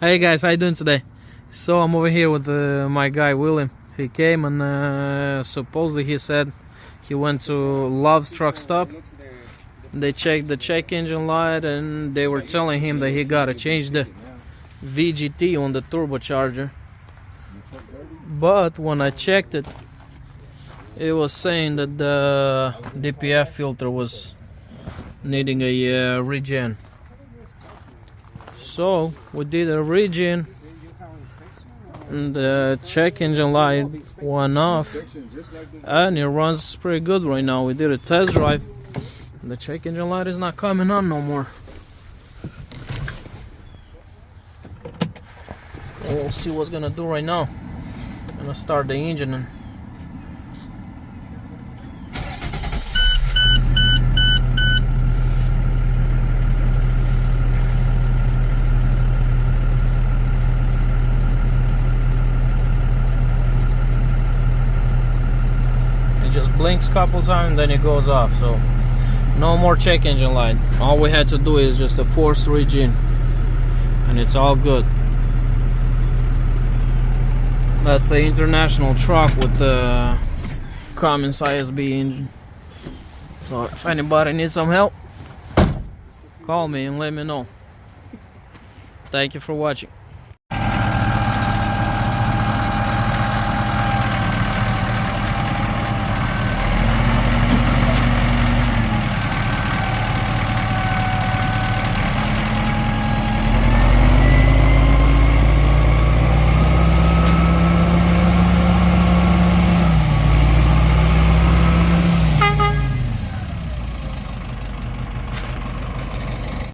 Hey guys, how you doing today? So I'm over here with my guy William. He came and supposedly he said he went to Love's truck stop. They checked the check engine light and they were telling him that he gotta change the VGT on the turbocharger. But when I checked it, it was saying that the DPF filter was needing a regen. So we did a regen and the check engine light went off and it runs pretty good right now. We did a test drive. The check engine light is not coming on no more. We'll see what's gonna do right now. I'm gonna start the engine and just blinks a couple times, then it goes off. So no more check engine light. All we had to do is just a forced regen and it's all good. That's an international truck with the Cummins ISB engine. So if anybody needs some help, call me and let me know. Thank you for watching.